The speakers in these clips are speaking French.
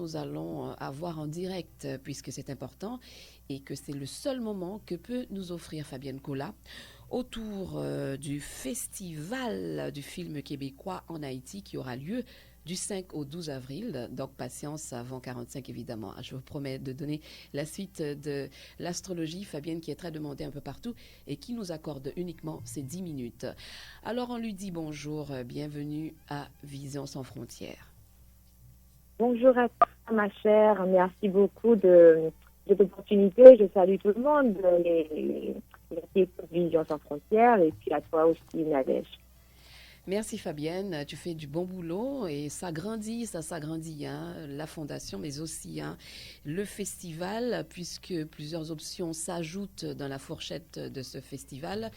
nous allons avoir en direct, puisque c'est important et que c'est le seul moment que peut nous offrir Fabienne Cola autour du festival du film québécois en Haïti qui aura lieu du 5 au 12 avril. Donc, patience avant 45, évidemment. Je vous promets de donner la suite de l'astrologie. Fabienne qui est très demandée un peu partout et qui nous accorde uniquement ces 10 minutes. Alors, on lui dit bonjour, bienvenue à Vision sans frontières. Bonjour à toi, ma chère. Merci beaucoup de cette opportunité. Je salue tout le monde, les Vision sans frontières, et puis à toi aussi, Nadège. Merci Fabienne, tu fais du bon boulot et ça grandit, ça s'agrandit, hein, la fondation, mais aussi le festival, puisque plusieurs options s'ajoutent dans la fourchette de ce festival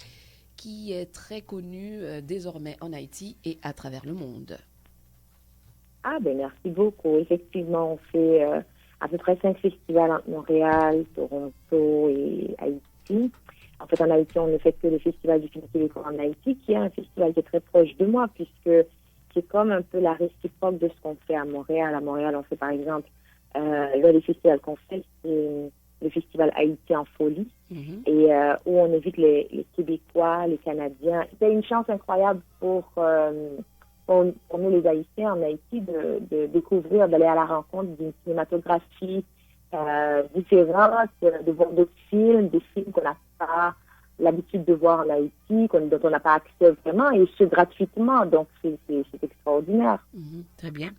qui est très connu désormais en Haïti et à travers le monde. Ah ben merci beaucoup. Effectivement, on fait à peu près 5 festivals entre Montréal, Toronto et Haïti. En fait, en Haïti, on ne fait que le Festival du film québécois en Haïti, qui est un festival qui est très proche de moi, puisque c'est comme un peu la réciproque de ce qu'on fait à Montréal. À Montréal, on fait par exemple, l'un des festivals qu'on fait, c'est le Festival Haïti en folie, et où on invite les Québécois, les Canadiens. C'était une chance incroyable pour nous, les Haïtiens en Haïti, de découvrir, d'aller à la rencontre d'une cinématographie différente, de voir d'autres films, des films qu'on n'a pas l'habitude de voir en Haïti, dont on n'a pas accès vraiment, et ce gratuitement. Donc, c'est extraordinaire. Très bien.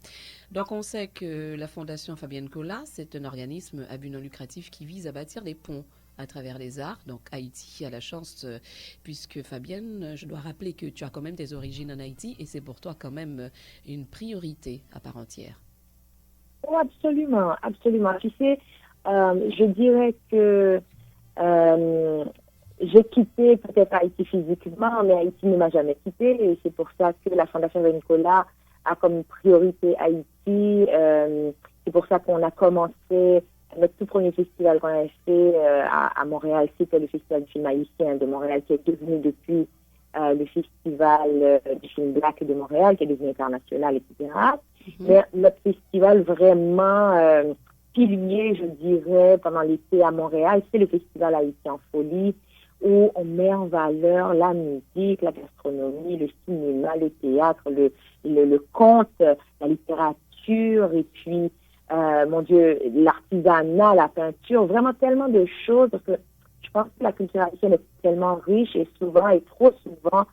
Donc, on sait que la Fondation Fabienne Cola, c'est un organisme à but non lucratif qui vise à bâtir des ponts à travers les arts. Donc, Haïti a la chance, puisque Fabienne, je dois rappeler que tu as quand même des origines en Haïti et c'est pour toi quand même une priorité à part entière. Oh, absolument, absolument. Tu sais, je dirais que j'ai quitté peut-être Haïti physiquement, mais Haïti ne m'a jamais quitté. Et c'est pour ça que la Fondation Nicolas a comme priorité Haïti. C'est pour ça qu'on a commencé notre tout premier festival qu'on a fait à Montréal. C'était le Festival du film haïtien de Montréal, qui est devenu depuis le Festival du film Black de Montréal, qui est devenu international, etc. Mais notre festival vraiment pilier, je dirais, pendant l'été à Montréal, c'est le Festival Haïtien en folie, où on met en valeur la musique, la gastronomie, le cinéma, le théâtre, le conte, la littérature, et puis, mon Dieu, l'artisanat, la peinture, vraiment tellement de choses, parce que je pense que la culture haïtienne est tellement riche et souvent, et trop souvent,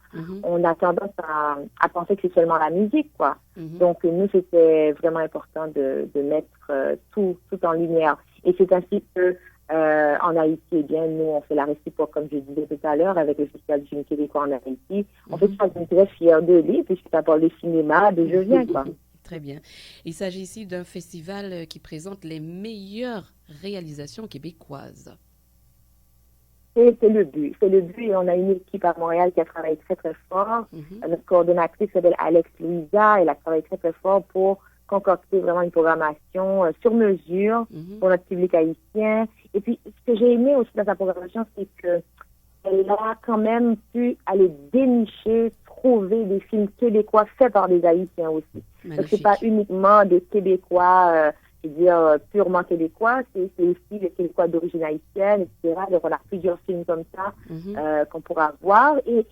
on a tendance à penser que c'est seulement la musique, quoi. Donc, nous, c'était vraiment important de mettre tout en lumière. Et c'est ainsi que, en Haïti, eh bien, nous, on fait la réciproque, comme je disais tout à l'heure, avec le Festival du film québécois en Haïti. On fait ça, je suis très fière de lui, puisque ça parle de cinéma, de je viens, quoi. Très bien. Il s'agit ici d'un festival qui présente les meilleures réalisations québécoises. C'est le but. C'est le but et on a une équipe à Montréal qui a travaillé très, très fort. Notre coordonnatrice s'appelle Alex Louisa. Elle a travaillé très, très fort pour concocter vraiment une programmation sur mesure pour notre public haïtien. Et puis, ce que j'ai aimé aussi dans sa programmation, c'est qu'elle a quand même pu aller dénicher, trouver des films québécois faits par des Haïtiens aussi. Magnifique. Donc, c'est pas uniquement des Québécois je veux dire, purement québécois, c'est aussi les Québécois d'origine haïtienne, etc. Donc, on a plusieurs films comme ça qu'on pourra voir. Et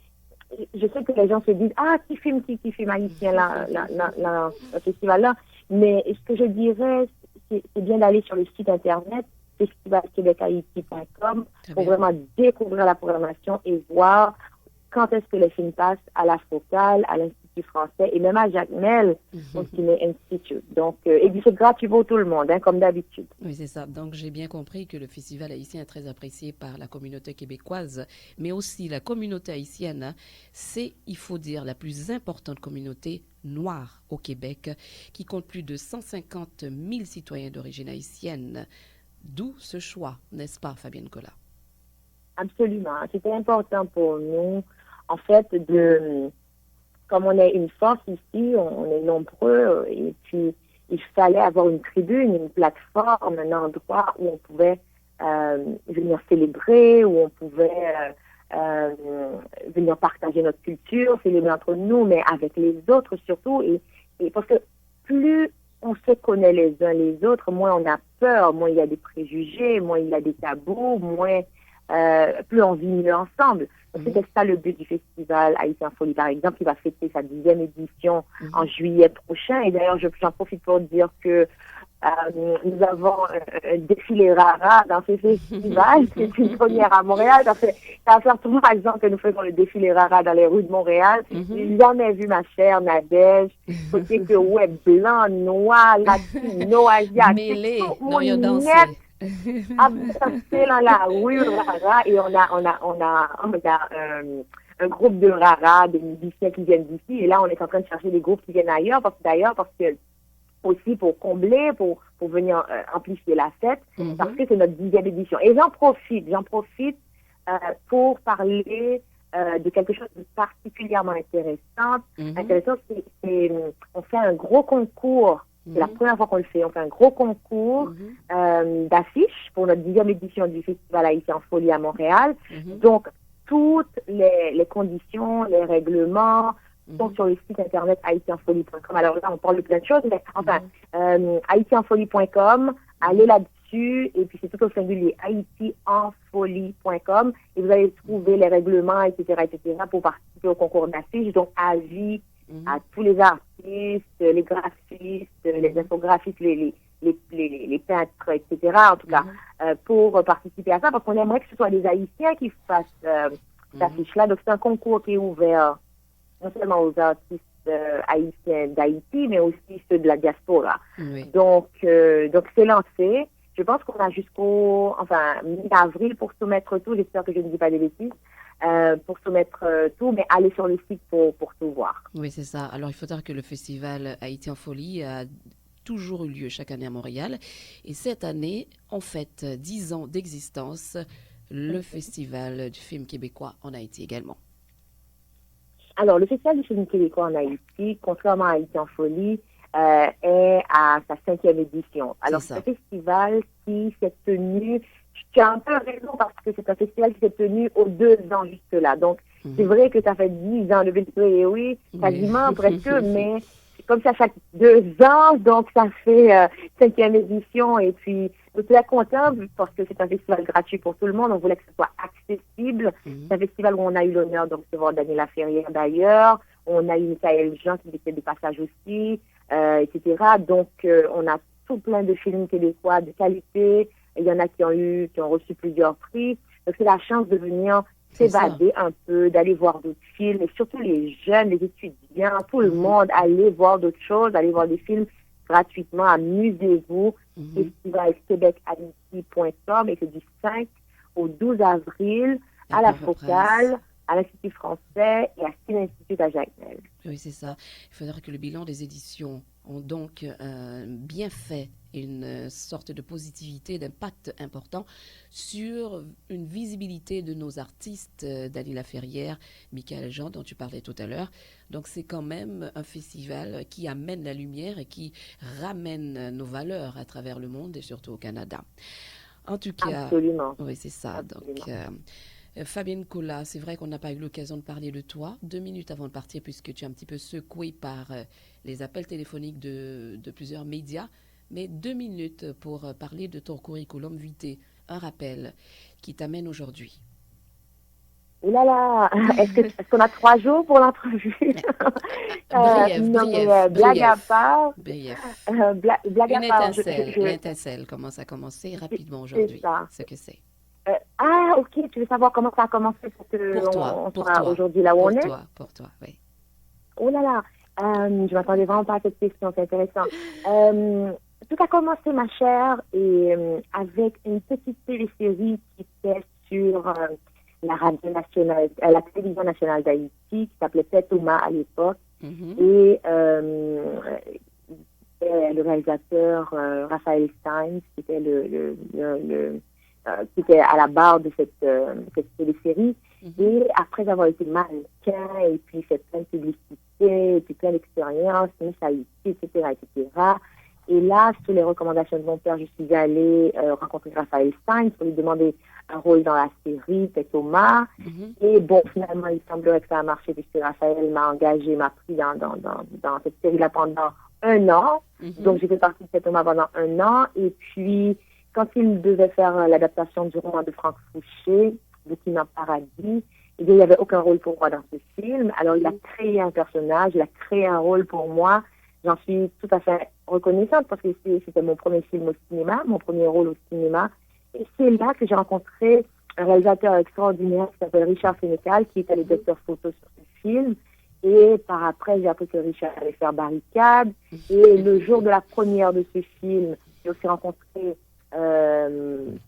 je sais que les gens se disent, ah, qui filme haïtien là, le festival-là. Mais ce que je dirais, c'est bien d'aller sur le site internet festivalquebechaïti.com pour vraiment découvrir la programmation et voir quand est-ce que les films passent à la Focale, à l'Institut français et même à Jacmel au Ciné Institute. Donc, et puis c'est gratuit pour tout le monde, hein, comme d'habitude. Oui, c'est ça. Donc, j'ai bien compris que le festival haïtien est très apprécié par la communauté québécoise, mais aussi la communauté haïtienne. Hein, c'est, il faut dire, la plus importante communauté noire au Québec, qui compte plus de 150 000 citoyens d'origine haïtienne. D'où ce choix, n'est-ce pas, Fabienne Cola? Absolument. C'était important pour nous, en fait, comme on est une force ici, on est nombreux, et puis il fallait avoir une tribune, une plateforme, un endroit où on pouvait venir célébrer, où on pouvait venir partager notre culture, célébrer entre nous, mais avec les autres surtout. Et parce que plus on se connaît les uns les autres, moins on a peur, moins il y a des préjugés, moins il y a des tabous, moins plus on vit mieux ensemble. Donc, c'était ça le but du festival Haïti en folie, par exemple, qui va fêter sa 10e édition en juillet prochain. Et d'ailleurs, j'en profite pour dire que nous avons un défilé rara dans ce festival. C'est une première à Montréal. Ça fait 3 ans que nous faisons le défilé rara dans les rues de Montréal. J'ai jamais vu ma chère Nadège, côté que ouais, blanc, noir, latino, asiatique, Mêlé, tout non, il y a mon dansé. net à danser dans la rue rara. Et on a un groupe de rara, des musiciens qui viennent d'ici. Et là, on est en train de chercher des groupes qui viennent ailleurs, parce que aussi pour combler, pour venir amplifier la fête, parce que c'est notre 10e édition. Et j'en profite pour parler de quelque chose de particulièrement intéressant. On fait un gros concours, c'est la première fois qu'on le fait, on fait un gros concours d'affiches pour notre 10e édition du Festival Haïti en folie à Montréal. Donc, toutes les conditions, les règlements, sont sur le site internet haïtienfolie.com. Alors là, on parle de plein de choses, mais enfin, haïtienfolie.com, allez là-dessus, et puis c'est tout au singulier, haïtienfolie.com, et vous allez trouver les règlements, etc., pour participer au concours d'affiches. Donc, avis à tous les artistes, les graphistes, les infographistes, les peintres, etc., en tout cas, pour participer à ça, parce qu'on aimerait que ce soit des Haïtiens qui fassent cette affiche-là. Donc, c'est un concours qui est ouvert non seulement aux artistes haïtiens d'Haïti, mais aussi ceux de la diaspora. Donc c'est lancé. Je pense qu'on a jusqu'au mi-avril pour soumettre tout. J'espère que je ne dis pas des bêtises. Pour soumettre tout, mais allez sur le site pour tout voir. Oui, c'est ça. Alors, il faut dire que le festival Haïti en folie a toujours eu lieu chaque année à Montréal. Et cette année, on fête 10 ans d'existence, le festival du film québécois en Haïti également. Alors, le Festival du film québécois en Haïti, contrairement à Haïti en folie, est à sa 5e édition. Alors, c'est un festival qui s'est tenu, tu as un peu raison parce que c'est un festival qui s'est tenu aux 2 ans jusque-là. Donc, c'est vrai que ça fait 10 ans, oui, quasiment, presque, mais comme ça chaque 2 ans, donc ça fait 5e édition, et puis nous sommes très contents parce que c'est un festival gratuit pour tout le monde. On voulait que ce soit accessible. C'est un festival où on a eu l'honneur de recevoir Daniela Ferrière d'ailleurs. On a eu Michael Jean qui était de passage aussi, etc. Donc on a tout plein de films québécois de qualité. Il y en a qui ont reçu plusieurs prix. Donc c'est la chance de venir s'évader un peu, d'aller voir d'autres films, et surtout les jeunes, les étudiants, tout le monde, aller voir d'autres choses, aller voir des films gratuitement, amusez-vous. festivalquebechaïti.com, et c'est du 5 au 12 avril à la Focale, à l'Institut français et à Ciné-Institut à Jacmel. Oui, c'est ça. Il faudra que le bilan des éditions ont donc bien fait une sorte de positivité, d'impact important sur une visibilité de nos artistes, Daniela Ferrière, Michael Jean, dont tu parlais tout à l'heure. Donc c'est quand même un festival qui amène la lumière et qui ramène nos valeurs à travers le monde et surtout au Canada. En tout cas, absolument. Oui, c'est ça. Absolument. Donc, Fabienne Colas, c'est vrai qu'on n'a pas eu l'occasion de parler de toi 2 minutes avant de partir, puisque tu es un petit peu secouée par les appels téléphoniques de plusieurs médias, mais 2 minutes pour parler de ton curriculum vitae, un rappel qui t'amène aujourd'hui. Ouh là là, est-ce qu'on a 3 jours pour l'entrevue? Blague à part. Blague à part. L'étincelle commence à commencer rapidement aujourd'hui. Ce que c'est. Ok, tu veux savoir comment ça a commencé pour que on soit aujourd'hui là où on est? Pour toi, oui. Oh là là, je m'attendais vraiment pas à cette question, c'est intéressant. Tout a commencé, ma chère, et avec une petite télésérie qui était sur la radio nationale, la télévision nationale d'Haïti, qui s'appelait Petouma à l'époque, et le réalisateur Raphaël Stein, qui était qui était à la barre de cette télésérie. Et après avoir été mannequin, et puis fait plein de publicités, et puis plein d'expériences, Miss Haïti, etc., etc. Et là, sous les recommandations de mon père, je suis allée rencontrer Raphaël Stein pour lui demander un rôle dans la série Petouma. Et bon, finalement, il semblerait que ça a marché puisque Raphaël m'a engagé, m'a pris dans cette série-là pendant un an. Donc, j'ai fait partie de cet tournoi pendant un an. Et puis, quand il devait faire l'adaptation du roman de Franck Fouché, Bouquin en paradis, eh bien, il n'y avait aucun rôle pour moi dans ce film. Alors, il a créé un personnage, il a créé un rôle pour moi. J'en suis tout à fait reconnaissante parce que c'était mon premier film au cinéma, mon premier rôle au cinéma. Et c'est là que j'ai rencontré un réalisateur extraordinaire qui s'appelle Richard Sénécal, qui était le directeur photo sur ce film. Et par après, j'ai appris que Richard allait faire Barricade. Et le jour de la première de ce film, j'ai aussi rencontré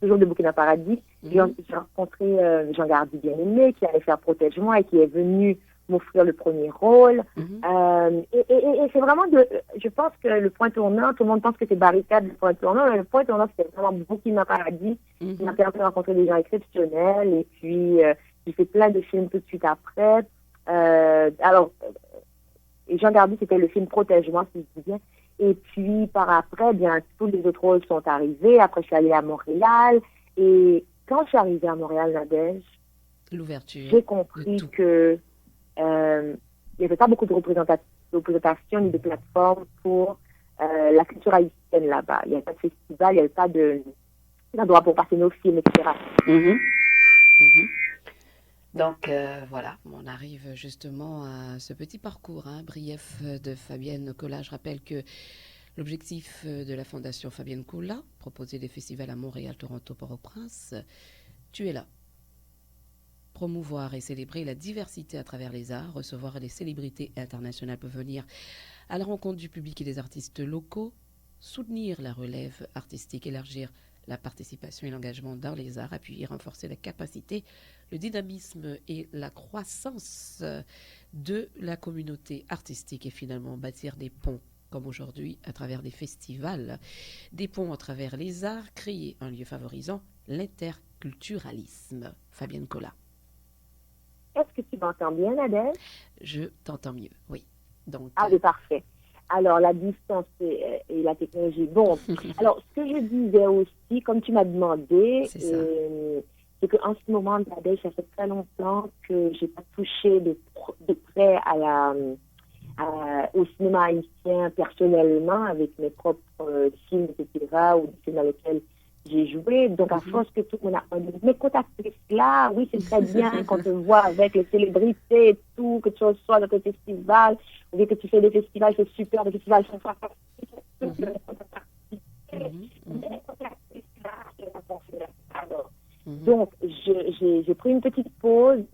toujours de Bouquin Paradis. J'ai rencontré Jean Gardy Bien-Aimé qui allait faire Protège-moi et qui est venu m'offrir le premier rôle. Et c'est vraiment, je pense que le point tournant, tout le monde pense que c'est Barricade le point tournant, mais le point tournant, c'était vraiment Bouquin Paradis qui m'a permis de rencontrer des gens exceptionnels. Et puis, j'ai fait plein de films tout de suite après. Et Jean Gardy, c'était le film Protège-moi, si je dis bien. Et puis, par après, bien, tous les autres rôles sont arrivés. Après, je suis allée à Montréal. Et quand je suis arrivée à Montréal, Nadège, j'ai compris que il n'y avait pas beaucoup de représentation ni de plateforme pour la culture haïtienne là-bas. Il n'y avait pas de festival, il n'y avait pas d'endroit pour passer nos films, etc. Donc voilà, on arrive justement à ce petit parcours brief de Fabienne Colas. Je rappelle que l'objectif de la Fondation Fabienne Colas, proposer des festivals à Montréal, Toronto, Port-au-Prince, tu es là. Promouvoir et célébrer la diversité à travers les arts, recevoir des célébrités internationales peuvent venir à la rencontre du public et des artistes locaux, soutenir la relève artistique, élargir la participation et l'engagement dans les arts, appuyer, renforcer la capacité, le dynamisme et la croissance de la communauté artistique et finalement bâtir des ponts, comme aujourd'hui, à travers des festivals, des ponts à travers les arts, créer un lieu favorisant l'interculturalisme. Fabienne Colas. Est-ce que tu m'entends bien, Nadège? Je t'entends mieux, oui. Donc, c'est parfait. Alors, la distance et la technologie. Bon, alors, ce que je disais aussi, comme tu m'as demandé, c'est qu'en ce moment, Nadège, ça fait très longtemps que je n'ai pas touché de près au cinéma haïtien personnellement, avec mes propres films, etc., ou des films dans lesquels j'ai joué. Donc, à force que tout le monde a dit, mais quand t'actrices là, oui, c'est très bien qu'on te voit avec les célébrités et tout, que tu reçois dans tes festivals, ou bien que tu fais des festivals, c'est super, des festivals sont fantastiques. Donc, j'ai pris une petite pause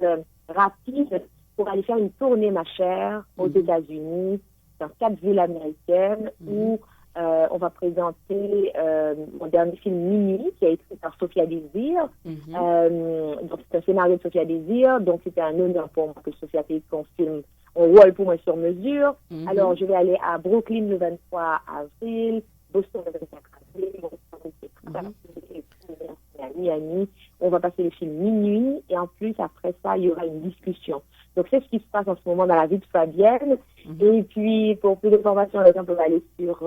rapide pour aller faire une tournée, ma chère, aux États-Unis, dans 4 villes américaines, où on va présenter mon dernier film Minuit, qui a été écrit par Sophia Désir. Donc, c'est un scénario de Sophia Désir. Donc, c'était un honneur pour moi que Sophia ait son film, on rôle pour moi sur mesure. Alors, je vais aller à Brooklyn le 23 avril, Boston le 24 avril, à Miami. On va passer le film Minuit. Et en plus, après ça, il y aura une discussion. Donc, c'est ce qui se passe en ce moment dans la vie de Fabienne. Et puis, pour plus d'informations, les gens peuvent aller sur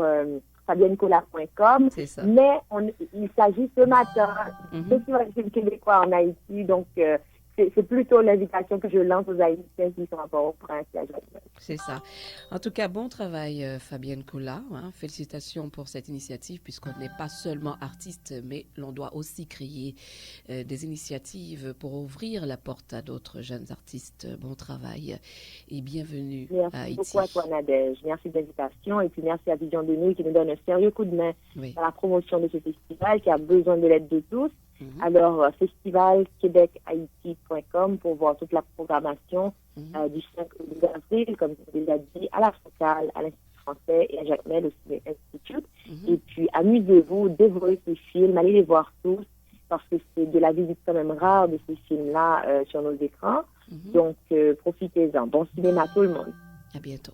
fabiennecolas.com. Mais il s'agit ce matin de Festival du film québécois en Haïti. Donc, c'est plutôt l'invitation que je lance aux Haïtiens qui sont à Port-au-Prince. C'est ça. En tout cas, bon travail, Fabienne Colas. Félicitations pour cette initiative, puisqu'on n'est pas seulement artiste, mais l'on doit aussi créer des initiatives pour ouvrir la porte à d'autres jeunes artistes. Bon travail et bienvenue à Haïti. Merci beaucoup à toi, Nadège. Merci de l'invitation et puis merci à Vision de Nuit qui nous donne un sérieux coup de main dans la promotion de ce festival qui a besoin de l'aide de tous. Alors, festivalquebechaïti.com pour voir toute la programmation du 5 au 10 avril, comme je l'ai déjà dit, à la Focale, à l'Institut français et à Jacmel au Ciné Institute. Et puis, amusez-vous, dévorez ces films, allez les voir tous, parce que c'est de la visite quand même rare de ces films-là sur nos écrans. Donc, profitez-en. Bon cinéma à tout le monde. À bientôt.